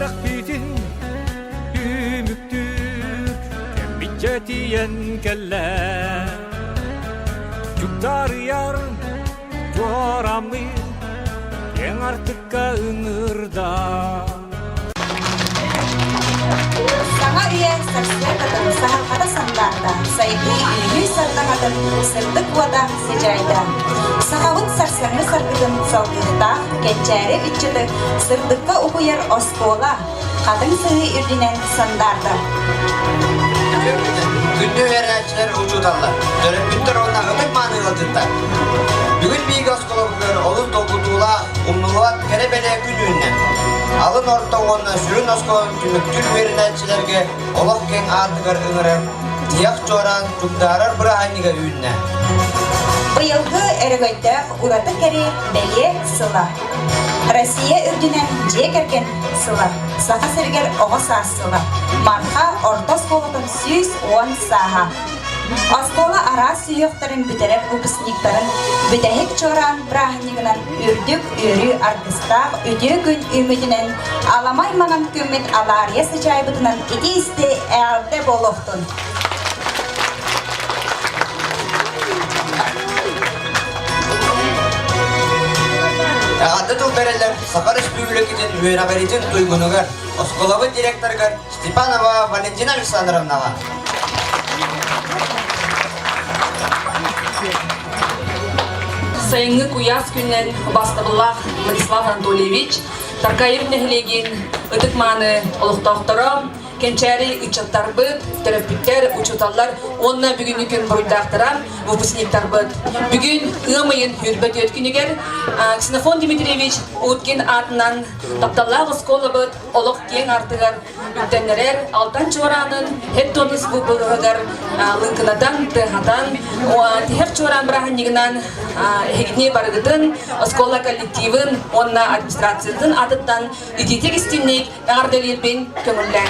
Barak bitin ümüktür Kembicetiyen kelle Yuktar yar Joramı Yen artık ыңырда Sana üyen sarsıya kadar sahakada sandarda, sayıklı üyü sardanadın sırdık vada secayda. Sahavut sarsarını sargıdın salgıda, geçeri üçüdü sırdıkka okuyar oskola, kadın sığı ürdünen sandarda. Günlü öğrenciler uçudanlar, dönüp ondan ömek manıladıklar. Bugün bir oskola bugün olur dokuduğula, umnuluğa kerebele gününden. Alın orta ondan sürün oskola tüm öğrencilerge olak ken adıgar ıngırır, tiyak çoran tukdarar bırahaniga ünne. Bıyılgı ergöydek uratı kere beye sıla. Россия ürdünen cekerken sıla. Saha serger oğa sağ sıla. Marha orta skolatın 110 saha. Askola ara suyuqtарын bitiren выпускниктарын bütehek çoran brahniginan ürdük ürü artistaq üdü gün ümidinen alamay manan kümmet alariya sıcaybıtınan iki isti elde boluqtun. Adı tülbereler Sakarış Büyülük'ün üyenabericin duygunugar, Oskolavı direktörgar Stepanova Valentina Alexandrovna'ga. Sayıngı kuyas günden Bastabullah Vladislav Anatольевич Tarkayev nehlegen ıdıkmanı oluqtaqtara kençeri ıçattarbıt, terapitler, uçutallar onna bugün gün boydaqtaran выпускниктarbıt. Bugün ığmayın hürbet ötkünüger Ksenofon Dimitrievich Utkin adından Taptallah Oskolabıt oluq ken artıgar üttennerer altan çoranın hettonus bu buluğagarlınkınadan tıhatan tiher çoran brahanniginan hegidne barıgıdın Oskola kollektivin onna administrasiyadın adıttan ititek istinlik ağırdelilbin kömüllen.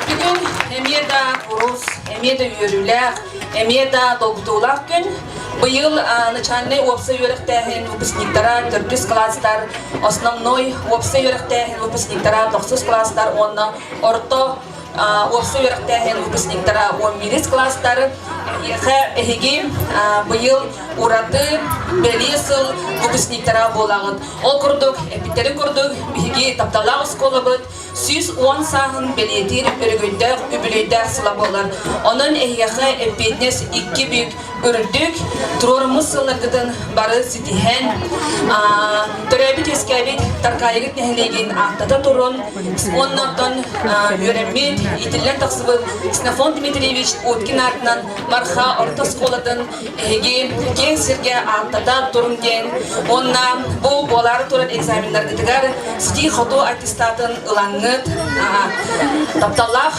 Bugün emiyede kurus, emiyede yürüler, emiyede dolgutuğlar gün. Bu yıl начальный опция yörüktəhin выпускниктара 400 klasslar, основной опция yörüktəhin выпускниктара 900 klasslar, onna orta опция yörüktəhin выпускниктара 11 klasslar. Ehigi bu yıl uradı beliyasıl выпускниктара bolağıd. Ol kurduk, epitleri kurduk, ehigi taptala oskolabıd. 110 sahın beliyetiri örgündər, übüleyder sıla bolar. Onun ehiyağı epitnes 2 büyük ürdük, turorumuz sılırgıdın barı sitihen. Törəbit eskabit tarkayıgıt nehilegin ahtata turun. Onlardan yöremmit, itillen taksıbı Ksenofon Dimitrievich Utkin ardından marha orta skoladın ehigi ken sirge ahtata turun gen. Onna bu boları turan egzaminler gıdıgar siti xotu attestatın ılangıt. Taptallah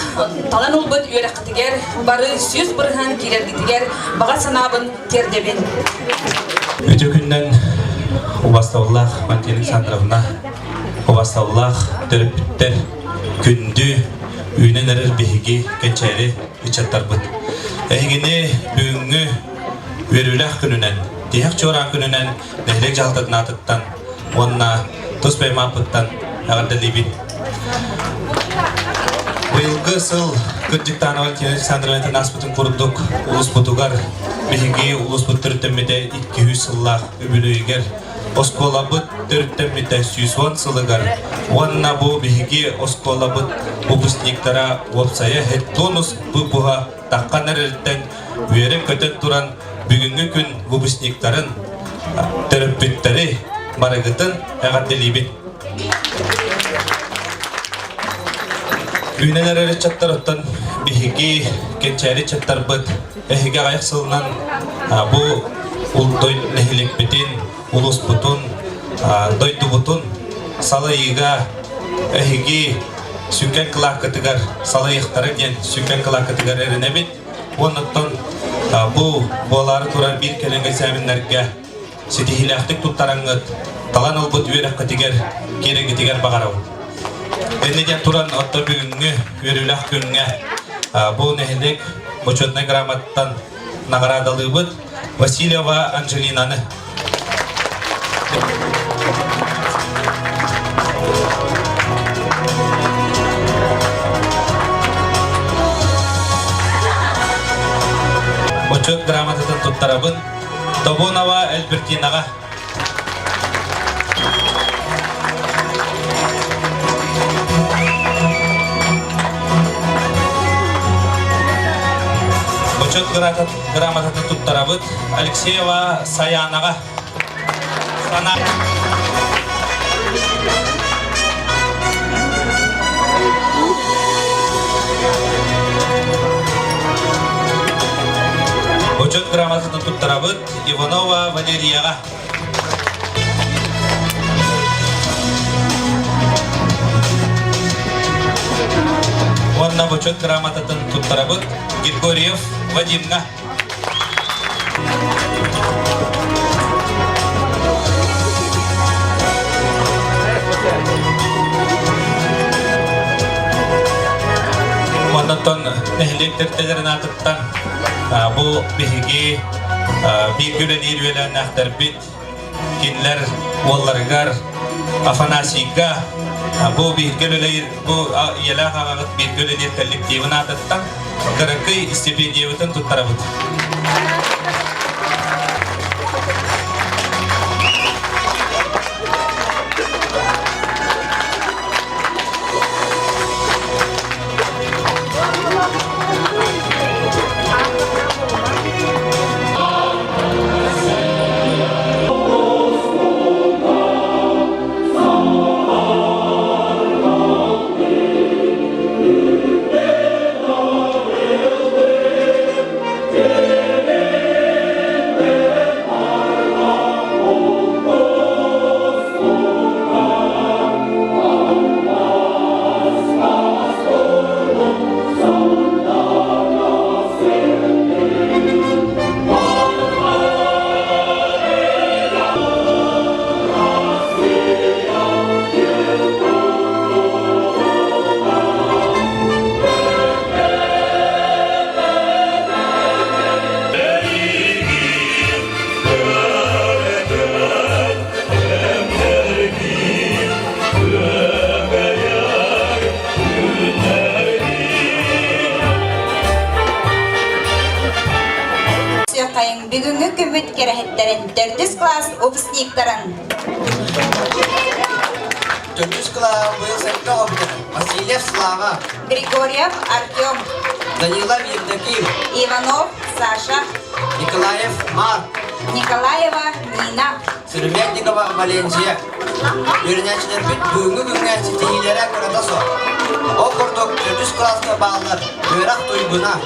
talan ulbıt yörek gıdıgar barı 100 bırhan kiler gıdıgar bağa sanabın terdebin. Öte günden Ubastavullah Valentina Alexandrovna Ubastavullah terapitler gündü üyünen erer bihigi geçeri içattarbıt. Ehigini büyüngü verülak gününen diyek çoğran gününen nehlek jaltadın atıttan onna tuz beymapıttan ağırdalibin. Bu yılgı sıl Gıcıktan Valentina Alexandrovna nasbıtın kurduk ulus butugar bihigi ulus buturtemmede 200 yıllar übülüyger Oskolabıt törtemmede 110 sılıgar onna bu bihigi Oskolabıt выпускниктара opsaya hettonus bu buha takkan ereritten üyerek köten turan bugünkü gün выпускниктарын terapitleri barıgıtın ağırdelibin. Üyneler eri çattarıttan bihigi gençeri çattarbıt ehige ayak sılınan bu uldoy nehilik bitin ulus butun doydu butun salayıga ehigi süken kılak katıgar salayıktarı gen süken kılak katıgar erine bit onundan bu boğaları turan bir kelenge seminlerge sidi hilaktik tuttarangıt talan olbut üyerek katıgar kere gitigar bağarav. Enneden turan otta bugünkü verülak gününe bu nehilik Почетный грамоттан наградалыбыт Васильева Анжелинаны. Почет грамотатын туттарабын Добонова Альбертинаға. Почет грамотатын туттарабын Алексеева Саянаға. Почет грамотатын туттарабын Иванова Валерияға. Онна почет грамотатын туттарабын Григорьев Вадимға. Оннан нәхилектертелерін атыттан бұл бігіге bir gülenir velen ahtarbit kinler wallargar Afanasiyga bu bir gülenir bu yalağa bir gülenir kollektivine attıktan karakay istipendiyatın tuttarabıt. Бүгүнгү көмөт керехеттерин 4 класс выпускниктарын. 4 класс быйыл сәтті обыды. Васильев Слава. Григорьев Артем. Данилов Евдоким. Иванов Саша. Николаев Марк. Николаева Нина. Сүрметникова Валенсия. Үйренәчілер бит бүгінгі күнген сетейілері көретасо. О құрдық 4 классқа bağlar. Өйрақ тойгуна.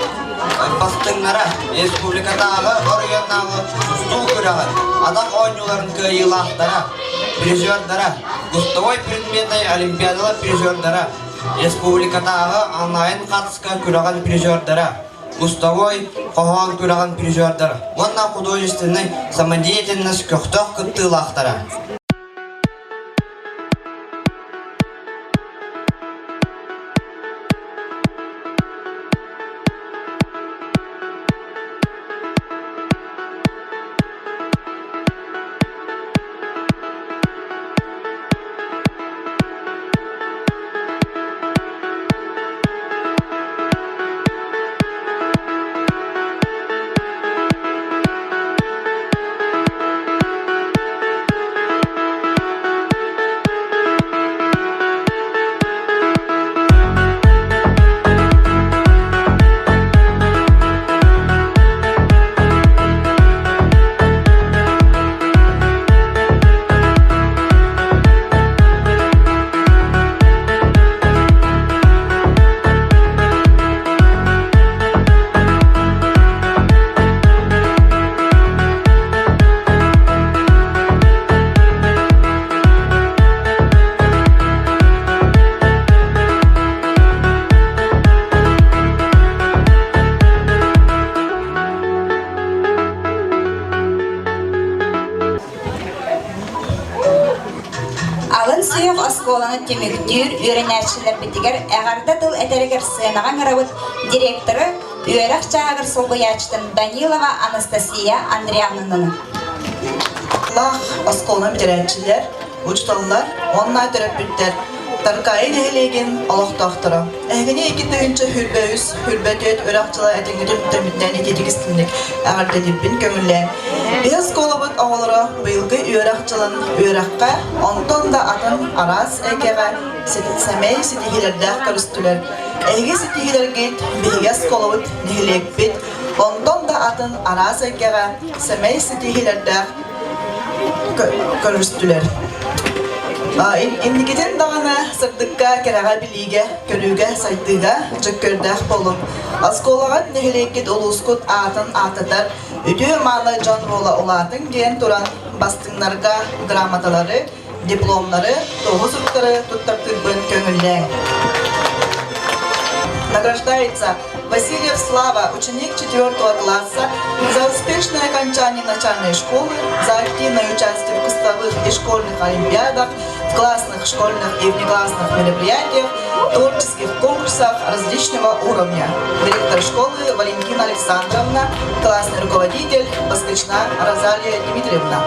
Бастыңнара республикадағы орыяннағы ұстыл көрағын. Адам ойнуларын көйілақтара. Призердара. Густовой предметной олимпиадалы призердара. Республикадағы онлайн қатысқа көраған призердара. Густовой қоған көраған призердара. Онна художественный самодеятельность көқтоқ күттілақтара. Сүйек осколаны темектүр, үйренәшілер бітігер, әғарда тыл әтәрігер сыйнаған ғырабыт директоры үйерек чағыр солғыячтын Данилова Анастасия Андриановнаны. Осколаны бітірәтшілер, ұчталылар, онына түріп біттер. Tarkayı nehilegen Allah'tahtara. Ehgini iki tüyünçe hürböğüs, hürbötöt örakçıla etengidin ütemitten etidigistinlik ağırda dibbin kömüllen. Biz kolabıt ağalara bıyılgı üyerakçılın üyerakka, ondan da adın aras ekege semey sitihilerdağ karıstüler. Ehgi sitihiler git, bihiges kolabıt nehileg bit, ondan da adın aras ekege semey sitihilerdağ karıstüler. İndikiden dağına sırtıkka kerağa biliğe, körüge, saytıga, cıkkırdak bolum. Askolagat nehilekit uluskut atın atıdır. Ütü mağla can rola olatın diyen turan bastınlarga gramataları, diplomları, toğuz ırkları tuttırtırбын köngülden. Награждается Васильев Слава, ученик 4 класса, за успешное окончание начальной школы, за активное участие в кустовых и школьных олимпиадах, в классных, школьных и внеклассных мероприятиях, творческих конкурсах различного уровня. Директор школы Валентина Александровна, классный руководитель Баскочна Розалия Дмитриевна.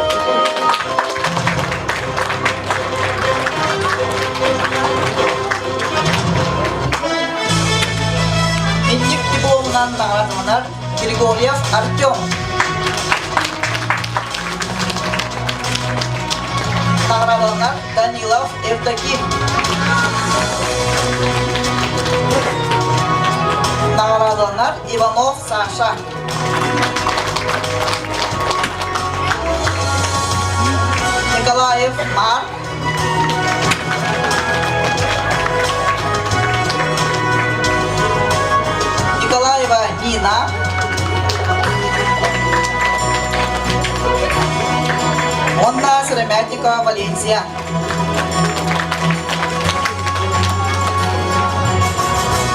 Наградованар Григорьев Артем. Наградованар Данилов Евдоким. Наградованар Иванов Саша. Николаев Марк. Николаева Нина. Онна Сыромятникова Валенсия.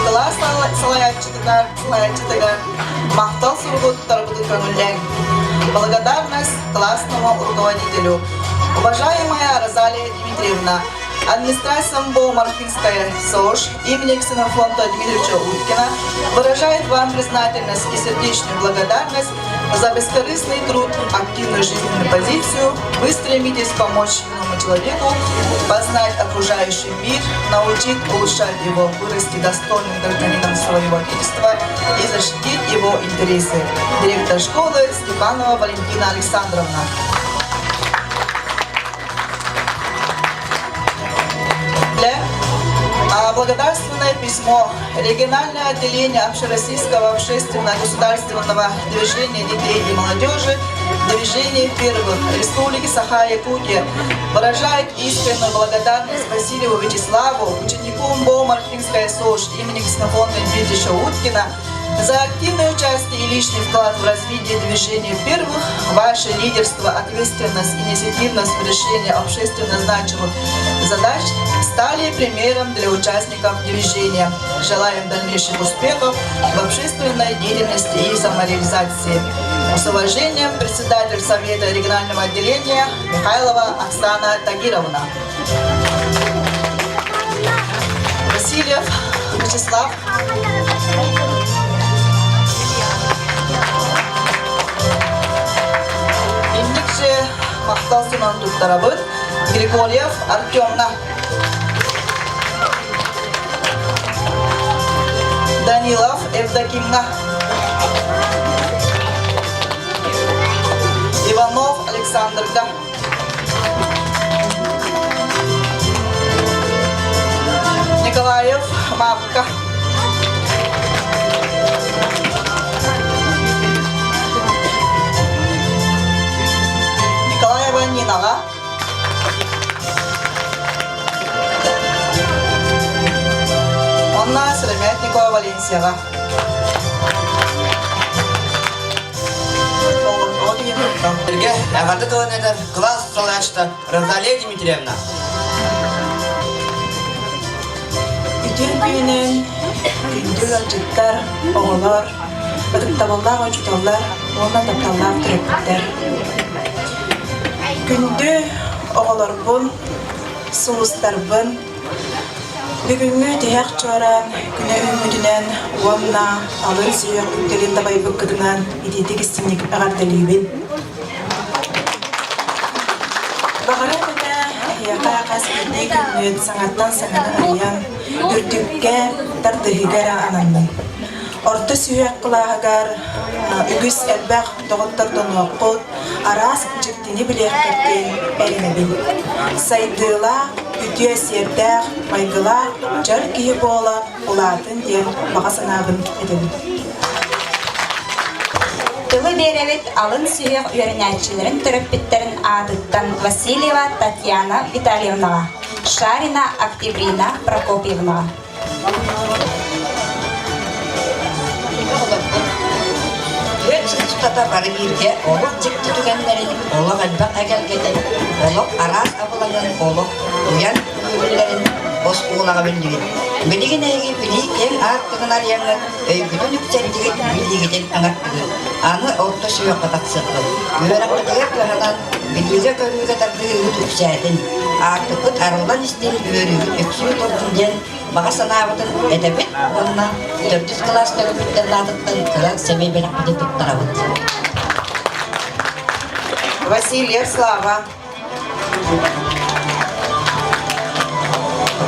Класс салаятчытыгар мақтал сургуттар буду көңілләң. Благодарность классному руководителю. Уважаемая Розалия Дмитриевна, администрация МБО-Марфинская СОЖ имени Ксенофонта Дмитриевича Уткина выражает вам признательность и сердечную благодарность за бескорыстный труд, активную жизненную позицию. Вы стремитесь помочь юному человеку познать окружающий мир, научить улучшать его, вырасти достойным гражданином своего отечества и защитить его интересы. Директор школы Степанова Валентина Александровна. Благодарственное письмо региональное отделение общероссийского общественно-государственного движения детей и молодежи, движение первых Республики Саха-Якутия выражает искреннюю благодарность Васильеву Вячеславу, ученику МБО-Марфинская СОЖ имени Ксенофонта Дмитриевича Уткина, за активное участие и личный вклад в развитие движения первых. Ваше лидерство, ответственность, инициативность в решении общественно значимых задач стали примером для участников движения. Желаем дальнейших успехов в общественной деятельности и самореализации. С уважением, председатель Совета регионального отделения Михайлова Оксана Тагировна. Васильев Вячеслав. Мақтал сынын тұттарабыд Григорьев Артемна. Данилов Евдокимна. Иванов Александрга. Николаев Мавка. Нинага. Онна Сыромятникова Валенсияға. Ағады туынедар класс салашты Розалия Дмитриевна. Үтен күйінен күнділ алжыттар, оғылар, бұдықтабаллар, очуталар, онна тапталлар түректер. Күнді оғыларбын, сұлыстарбын, бүгінгі тияқ чоран, күні үмідінен, онна, алын сүйек үттелін табай бүккідінен, идетік істінік ағардалүйбін. Бағара күні Галияка каспидик нүет саңаттан саңаны аян үрдүкке тардыгар ананны. Орто сүйек кылаагар үгүс элбэх тоҕоттор тоноокпут араас жиктини билиэхкеттен эринебин. Сайдыла үтүө сиэрдээх майгыла жар киһи буола улаатын диэн баҕа санаабын эдебин. Тылы беребит алын сүйек үйөрүнәчилерин төрөппиттерин аадыттан Васильева Татьяна Витальевнага, Шарина Октябрина Прокопьевнага. Çıkışta bari birge oluk çıktı tükenlerin, oluk elbak egelgeden, oluk aras abılayan, oluk uyan ürünlerin boş uğulağı bildiğin. Bildiğin egi bilik en ağırtığın arayanı, öyküdün yükseldiğin bildiğin anarttığın. Anı orta suya kataksıqlı. Güveraklı diyek yahadan bildiğe görüğü kadardığı yükseldin. Artık arılan isteyin görüğü öksüyü toldun diyen bağa sanavadın edebet onunla 400 klas görüntüden adıktan kırak sebebi belaklı tuttarabıd. Васильев Слава,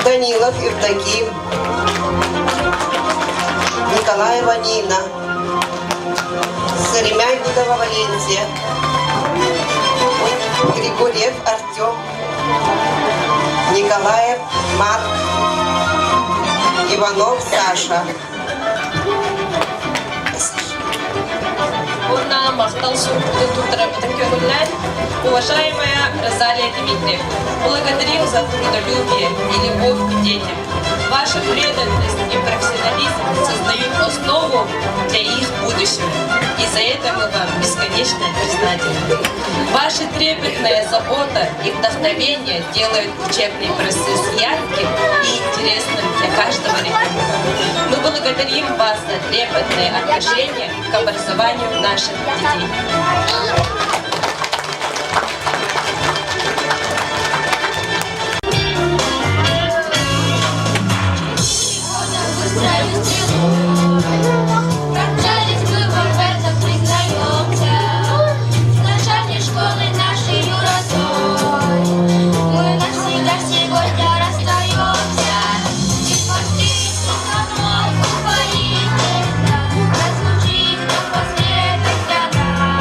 Данилов Евдоким, Николаева Нина, Саремянникова Валентия, Григорьев Артем, Николаев Марк, Иванов Саша. Урна мақтал сурпуды тутырабытын көңілләр, уважаемая Розалия Дмитриевна, благодарим за трудолюбие и любовь к детям. Ваша преданность и профессионализм создают основу для их будущего, и за это мы вам бесконечно признательны. Ваша трепетная забота и вдохновение делают учебный процесс ярким и интересным для каждого ребенка. Мы благодарим вас за трепетное отношение к образованию наших детей. Промчались мы, в этом признаемся. С начальной школы нашей юродой мы навсегда сегодня расстаемся. И спасти снова упоительно разлучить напоследок для нас.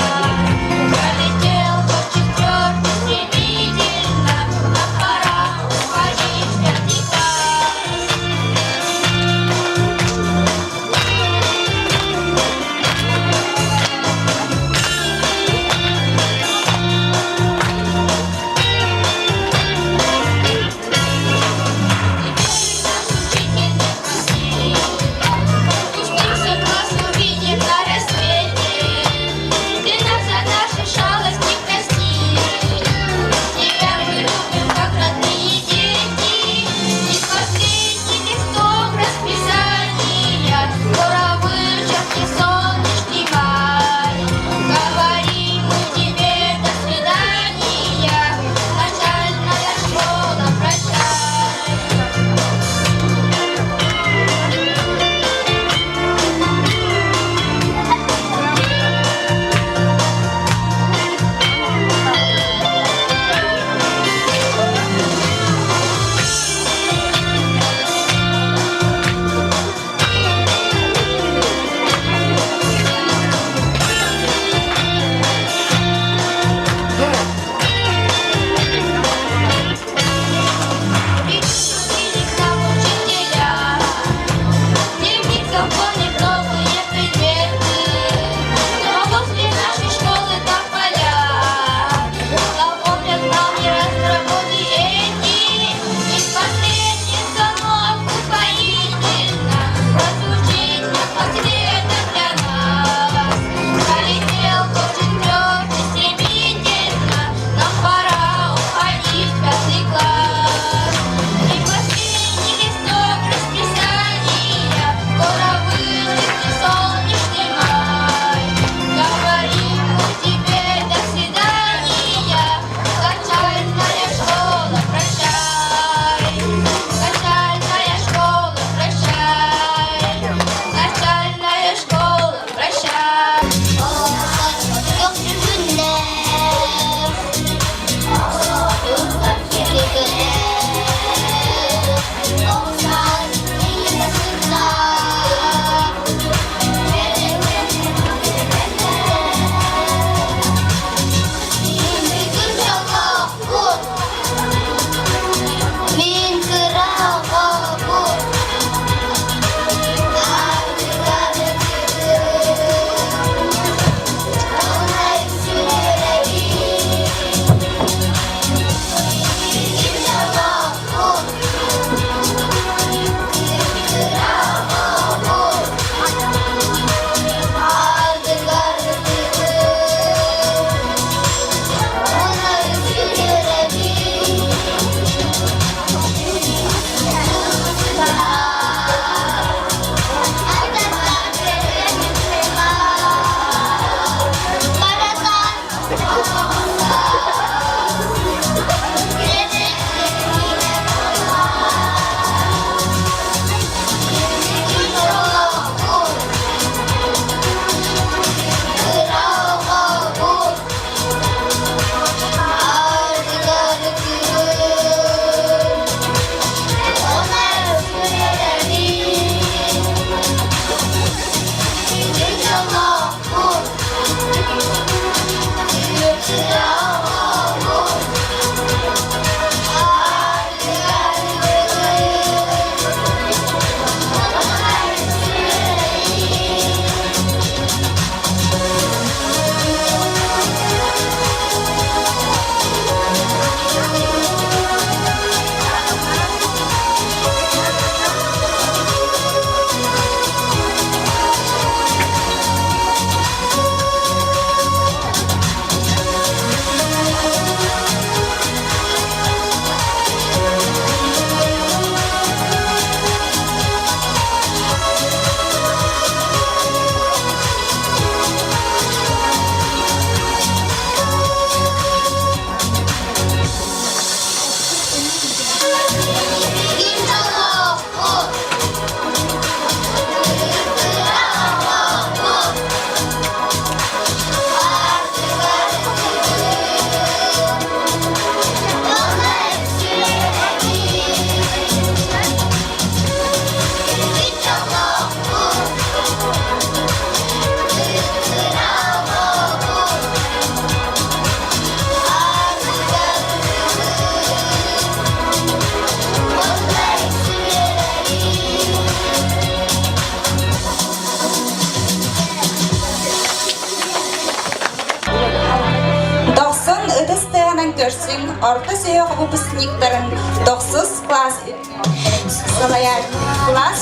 Görsün, orta süre выпускниктарын 9 класс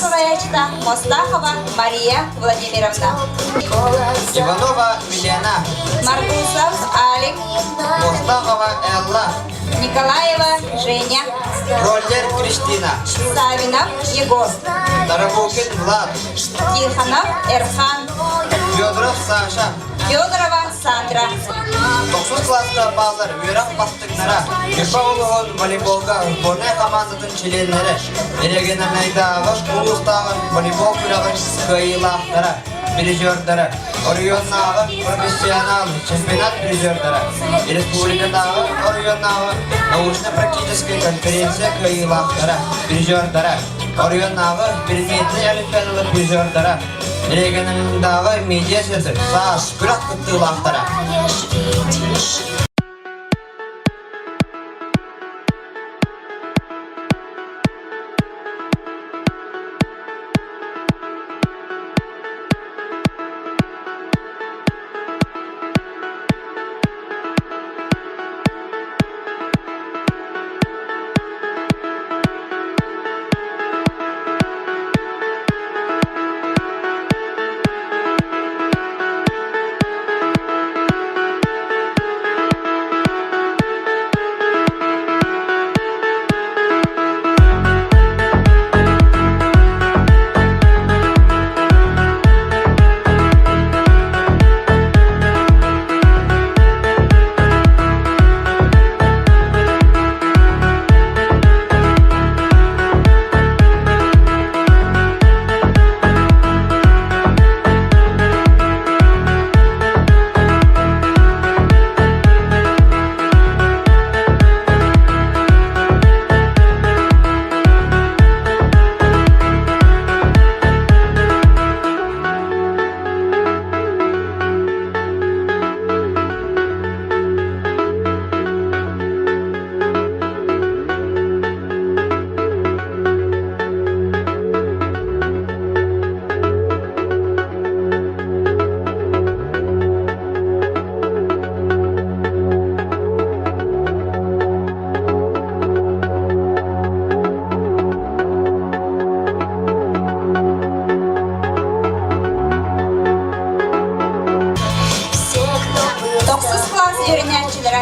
Солоячта Мостахова Мария Владимировна, Иванова Милена, Маргусов Алик, Мостахова Элла, Николаева Женя, Роллер Кристина, Савинов Егор, Тарабукин Влад, Тихонов Эрхан, Федоров Саша, Федорова Сандра, 9 класста балдар үйрек бастықнара, Епа олығын волейболға сборная командатын членлері, Ерегенернайдағы ұлыстағы волейбол күрағын кайылақтары, призердары, Орионнағы профессионал чемпионат призердары, Республикадағы Орионнағы научно-практическая конференция кайылақтары, призердары, Орионнағы предметный олимпиадалы призердары, Ерегенернайдағы медиа сеті, саас күрақ күттілақтары.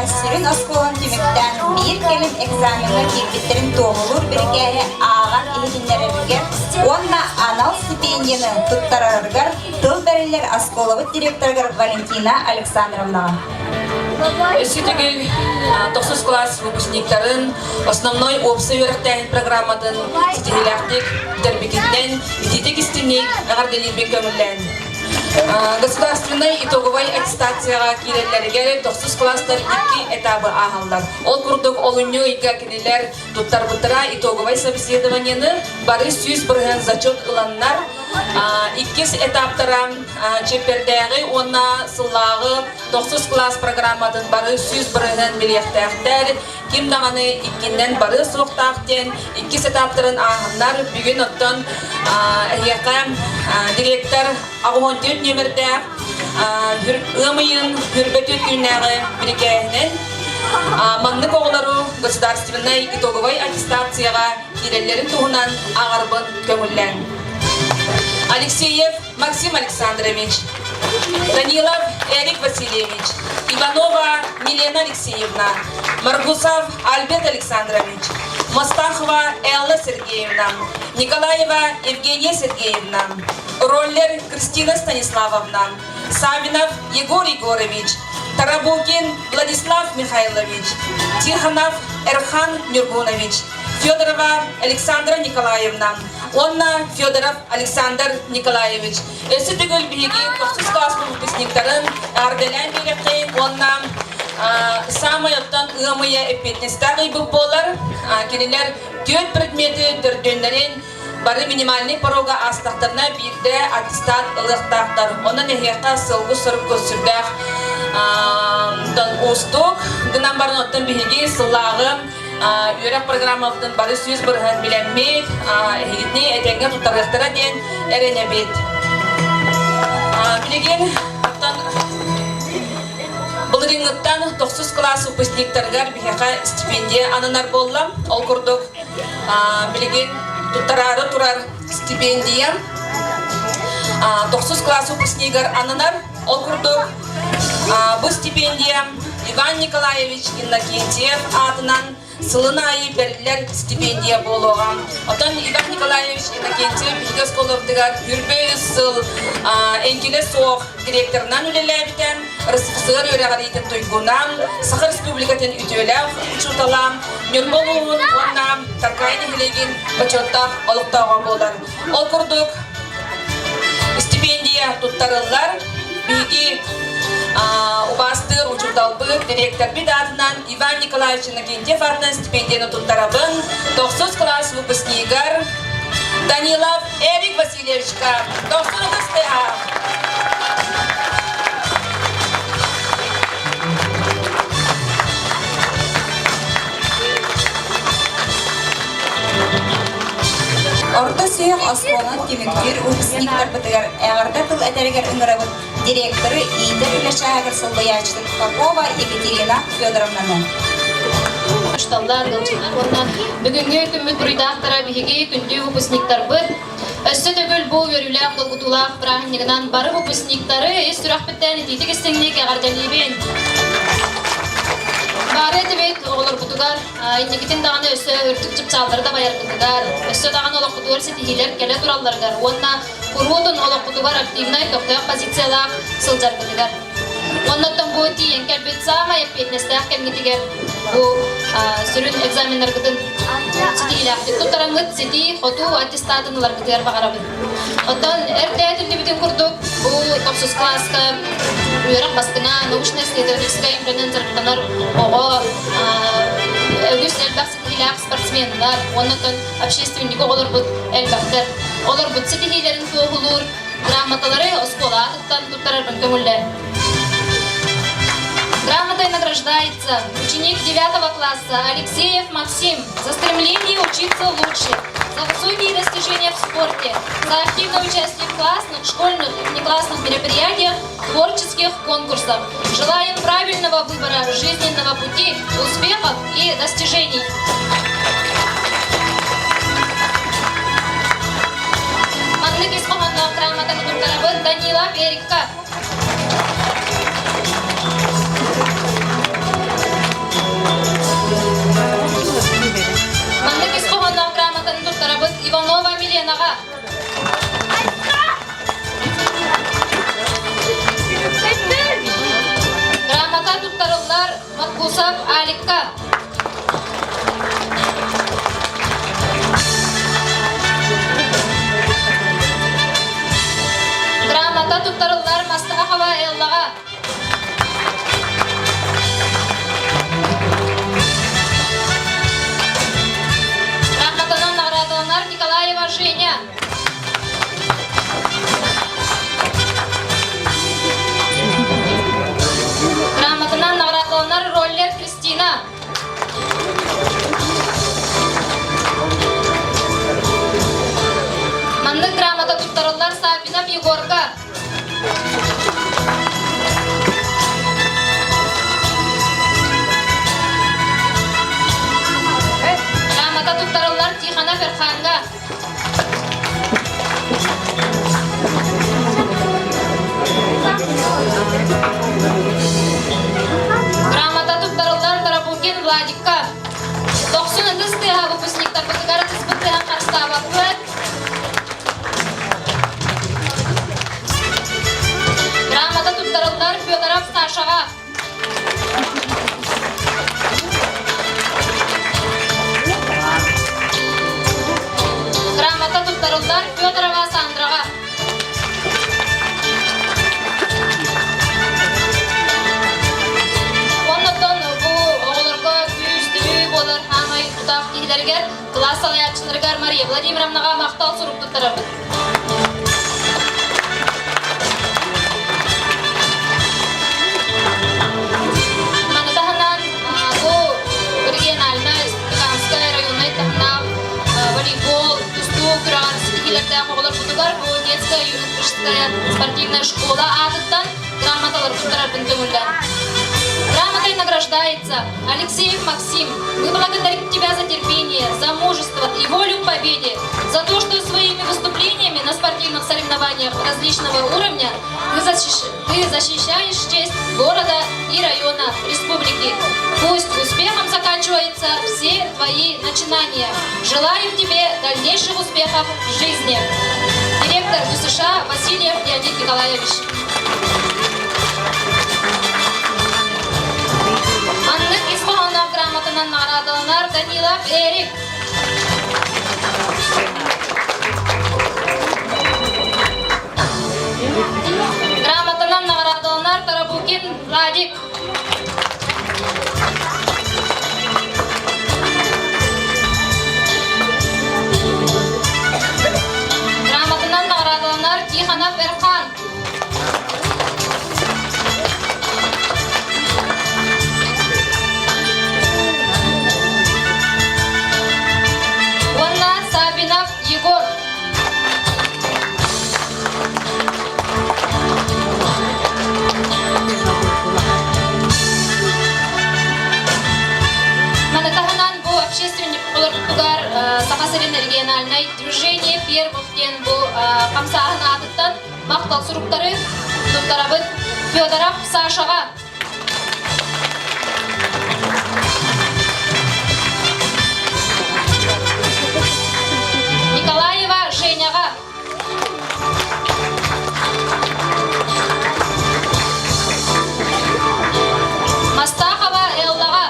Sürün oskолын tümükten bir kelin egzamini kirpitlerin toğulur bir kere ağan eğitimlererger, onna anal stipendiyini tuttarargar, tıl beriler oskоловы direktorgar Valentina Alexandrovna. Өсүтүгүл 9 класс выпускниктарын основной общий өрөктән программадан сетилектик тербикиттен ититик истинник агарделибек көмүллән. Государственной итоговой аттестацияға киреллерге 9 класстар 2 этабы ахалдар. Ол курдук олунью ига кинелер туттар бутыра итоговой собеседованияны бары сүйіз бірген зачет ыланнар. 2 этаптарам чепердегі онна сыллағы 9 класс программадан бары сүйіз бірген билектәқтер. Ким дағаны 2-ден бары соқтақтен 2 этаптарын ахалдар. Бүгін оттан директор Ағуантет нөмірді ымайын хүрбетет күннәғы біргейінен манны коғылару государственной итоговой аттестацияға кирелерін туғынан ағарбын көңіллән. Алексеев Максим Александрович, Данилов Эрик Васильевич, Иванова Милена Алексеевна, Маргусов Альберт Александрович, Мостахова Элла Сергеевна, Николаева Евгения Сергеевна, Роллер Кристина Станиславовна, Савинов Егор Егорович, Тарабукин Владислав Михайлович, Тихонов Эрхан Нюргунович, Федорова Александра Николаевна. Онна Федоров Александр Николаевич. Эсі түгіл бігі 9 класс выпускниктарын арделян берекей. Онна самый оттан ығымыя эппетнестағы бұл болар. Келелер 4 предметі түрденлерін бары минимальный порога астақтарына бірді аттестат ылықтақтар. Онын әхеққа сылғы сұрып көсірдәқ. Устук, гынан барын оттан бігі сыллағы Юрек программафтын бары сөз бұрған біленмейд, әйгітіне әтенге тұттарықтыра ден әріне бет. Білеген, бұл реңіттен 9 класс выпускниктарғар бігеқа стипендия анынар болла. Ол күрдік білеген тұттарары тұрар стипендия. 9 класс выпускниктар анынар. Ол күрдік бұл стипендия Иван Николаевич Иннокентьев атынан Сылынайы берлер стипендия болуған. Отан Иван Николаевич Иннокентьев бізгі сколовдығар үрбей сыл әңкелі соқ директорынан үлеләбітен, рысықсығыр өрәғаритін тойгунан, Сақыр Республикатын үтеләв ұчуталам, мөрболуын оннам таркайны хілеген бачоттақ олықтауға болар. Ол күрдік стипендия тұттарылар бейгі Убастыр, учурдалбы, директор бидатынан Иван Николаевич Иннокентьев атынан стипендияны туттарабын 9 класс выпускнигар Данилов Эрик Васильевичка. 9 выпускнигар. Орта сүйек асқолан теміктер выпускниктар бітігер әғарда тыл әтәрігер үңірабын директоры Идер Ілешағыр Сылбаячтың Попова Екатерина Федоровнаны. Шталдар гылчылар, онна бүгінгі күміт бұрыдақтара бігі күнді выпускниктар бұд. Өсті төгіл бұл өріләқ қылғытулақ тұрағынығынан бары выпускниктары ес сұрақ біттәні дейтік істіңнік әғардалебен. Бары әдебет оғылыр бұтығар, инекетін дағаны өсі үртік жіпсалдары да байар бұтығар. Өсі дағаны олық бұтығар сетігілер кәлі тұралларғар. Онна құрудың олық бұтығар активнай тоқтық позициялақ сылжар бұтығар. Оннаттан бұл тиен кәлбет сама еппетнестәқ кәмгетігер. Бұл сүрін экзаменлер бұтын сетігіләқті. Тұттараңғыт сети, қоту, аттестатынылар бұтығар бағарабын. Оттан әрді әтімді бүтін құрдық. Бұл 9 класска үйерек бастыңа научно-исследовательская имплементарықтанар оғы өгіс әлбәқ сетігіләқ спортсменлар. Оннаттан общественник оғылыр бұд әлбәқтер. Олар бұд сетігілерін тоғылыр. Грамоталары оскола аттан тұттарарбын көмілер. Грамотой награждается ученик 9 класса Алексеев Максим за стремление учиться лучше, за высокие достижения в спорте, за активное участие в классных, школьных и внеклассных мероприятиях, творческих конкурсах. Желаем правильного выбора жизненного пути, успехов и достижений. Маннык исполненного грамота Кутуркарабын Данила Берегка. Маннык исполненного грамота Кутуркарабын Иванова Миленага. Грамота Туттарылдар Макбусов Аликка. Грамота Туттарылдар Мастахова Эллага. Грамотадан наградаланар Николаева Женя. Грамотадан наградаланар Роллер Кристина. Маннык грамота туттарылдар Сапинов Егорка. Грамота туттарылдар Тихана Ферханга. Грамота туттарылдар Тарапукин Владикка. 90 дыстыға выпускниктар бұтығары тізбіттіға қарстава көт. Грамота туттарылдар Федоров Сашаға. класс салаятчыларыгар Мария Владимировнаға мақтал сұруп тұттырабыд. Манатаханан бұл региональна республиканская районной тахнав волейбол, тусту, күраған сілгелерді қоғылар бұтығар бұл детская юношеская спортивная школа адыттан грамоталар бұттырабын көңілден. Грамотой награждается Алексеев Максим. Мы благодарим тебя за терпение, за мужество и волю к победе, за то, что своими выступлениями на спортивных соревнованиях различного уровня ты защищаешь честь города и района республики. Пусть успехом заканчиваются все твои начинания. Желаем тебе дальнейших успехов в жизни. Директор ГУСШ Васильев Леонид Николаевич. Аннык Исфаханов грамотынан наградаланар Данилов Эрик. Грамотынан наградаланар Тарабукин Радик. Грамотынан наградаланар Тиханов Эрхан. Сабинов Егор. Манатаханан бу общественник Пулар Сахасырин региональной движение первых ден бу Камсахана адыттан мақтал суруктары Туттарабыт Федоров Сашаға. Николаева Женяға. Мастахова Эллаға.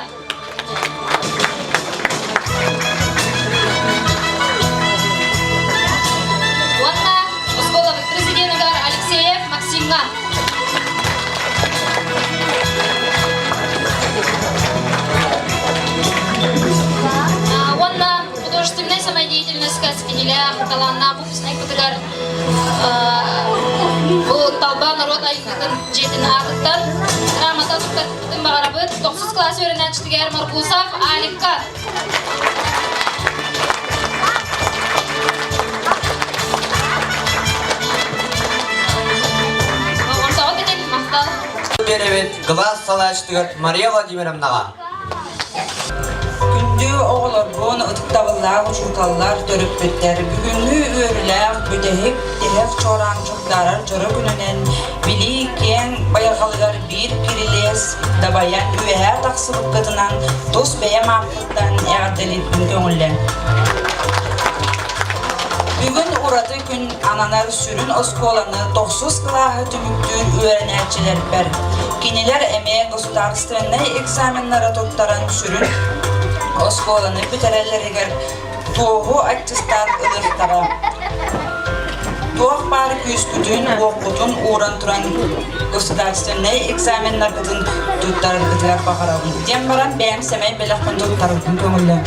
Онна Осколовый президентігар Алексеев Максимға. Онна художественная самодеятельность Каскинеля, Таланна, Буписный Кутыгар, Талба народ айкын жетін адыттан, Рамата Туктар Кутын Бағарабыт, 9 класс өрінәнчітігер Маркусов, Аликка. Беребет класс салаячтыгар Мария Владимировнаға. Күндү оғыларбон ытыктабыллар, ұжуталлар, төрөппеттер, бүгүнү өрілер, бүдехек, дехек чоранчуктарар, жыры күнінен, били кен байырғалығар bir кирилес, дабаян үйәр тақсылып қытынан, тос бәйім ақыттан әғірделетін көңілден. Бүгін ураты күн ананар сүрін осколаны 9 клаһы түмүктүр үйренәчилер бер. Кинелер эме государственный экзаменнары тоттаран сүрін осколаны бүтереллерігер тоғу аттестат ылықтара. Тоқ бар күстүдүн оқутун уран туран государственный экзаменнар бытын туттар бытылар бағарабын. Дем баран бәйім сәмей бәліқпін туттарудың көңілі.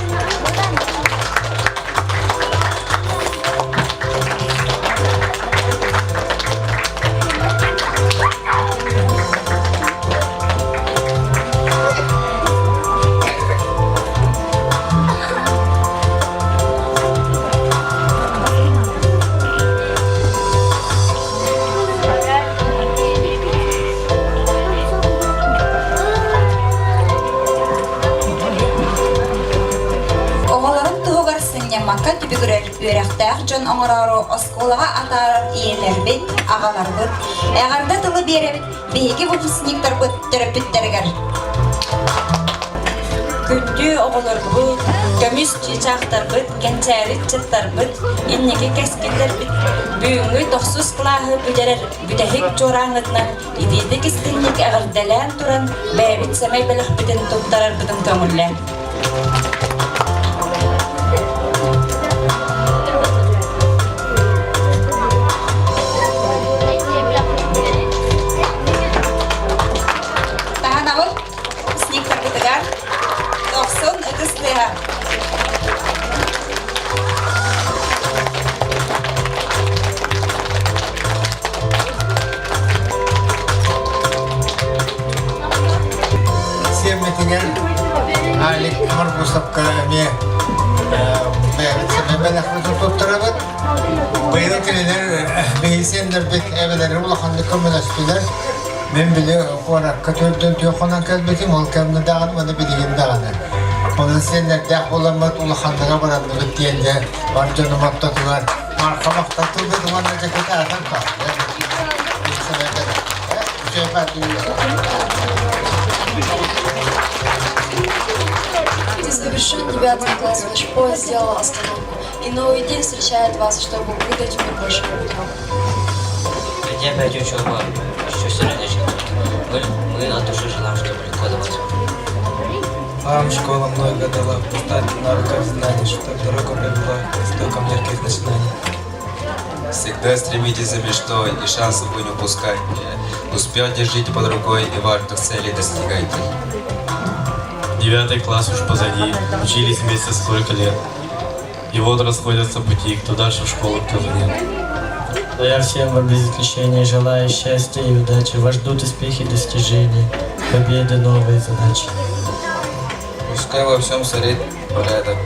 Үйрәқтәр жон оңырару осколаға атарар иелер бет, ағалар бұд. Әғарда тылы беріп, бейге бұпысынектар бұд, түріппеттерігер. Күнді оғылар бұд, көміс чичақтар бұд, кәнчәрі чыттар бұд, еннеге кәскендер бұд. Бүгінгі 9 клаһы бүдерер, бүдәхек жораңытнан, идейді кестеннек әғырдәлән тұран, бәйбіт сәмей біліқ бүтін тұптарар бұдың төңіллән. Musabka me ben aklı tutturabıt. Bayılır kiler beysenler bek evleri ulakandı komünistler. Men bile olarak katıldım diyorlar kalbetim halkamda dağın bana bilgin dağın. Onun senler de olamat ulakandığa barandı bittiğinde var canım atladılar. Markamak tatıldı dumanla ceketi adam kaldı. Ты завершил 9 класс, ваш поезд сделал остановку, и новый день встречает вас, чтобы выдать мир вашего утра. Где опять учеба? Еще сегодня мы от души желаем, чтобы легко давать. Вам школа много дала, поставьте на руках знаний, что дорога привела к истокам ярких начинаний. Всегда стремитесь за мечтой и шансов вы не упускайте. Успех держите под рукой и важных целей достигайте. 9 класс уж позади, учились вместе столько лет. И вот расходятся пути, кто дальше в школу, кто нет. Но я всем вам без исключения желаю счастья и удачи. Вас ждут успехи и достижения, победы, новые задачи. Пускай во всем царит порядок.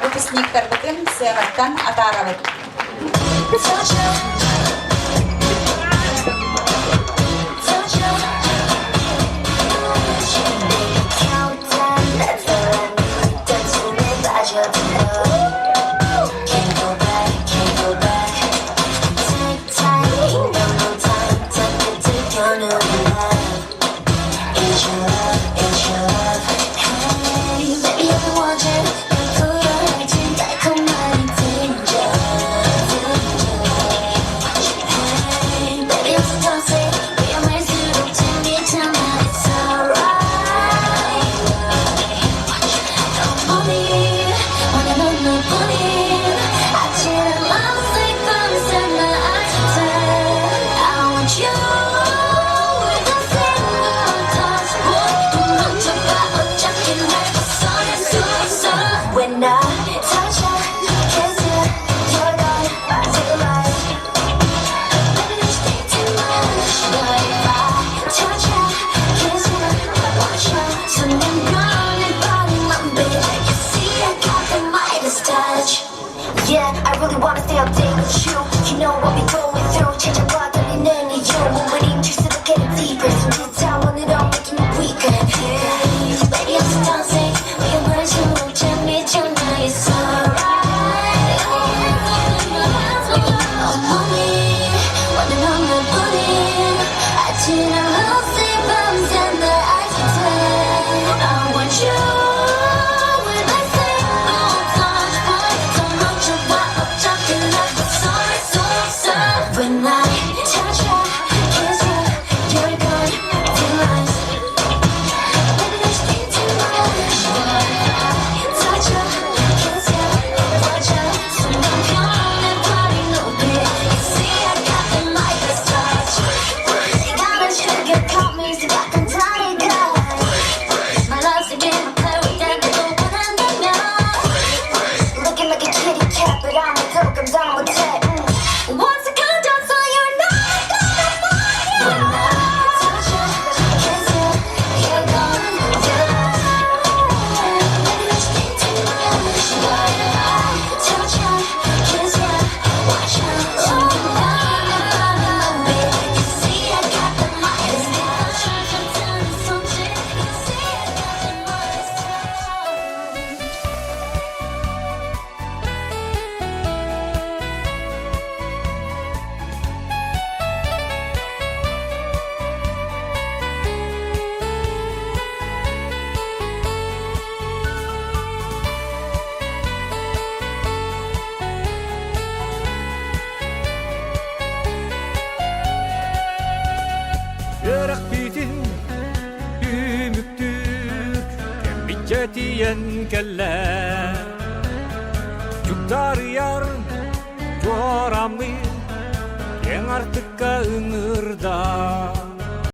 Выпускниктарбытын сыйгаттан атаарабыт. Come on. you. You know what we going through. 찾아봐 들리는 이유. 몸을 힘줄수록 get it deeper. 숨진 차원으로 making it weaker. Baby, I'm still dancing. 위험할수록 재미져 나의 alright. 어머니, 원하는 너뿐인 아찔한 밤새 날 알게 돼. I want you with my single touch. 벌써 멈춰봐 어차피 날 sorry so sad. When I touch you, kiss you, you're gone, realize. Baby, there's nothing to rush. Touch you, kiss you, watch you. 순간 변하는 body no bit. You see I got the my best touch. 시간은 쉽게 caught me 생각한 다리가. My love's a game I play with and 또 원한다면. Looking like a kitty cat but I'm a dog I'm down with it. Once I come down so you're not gonna find it. When I touch you, kiss you, you're gone, realize. Maybe there's nothing to rush. When I touch you, kiss you, watch you. 순간 변하는 body no bit. You see I got the Midas touch. 천천히 손짓. You see I got the Midas touch. Yörek bitin ümüktür Kembitçe tiyen kelle Çuktar yarın Çoramı Yen artık ığırda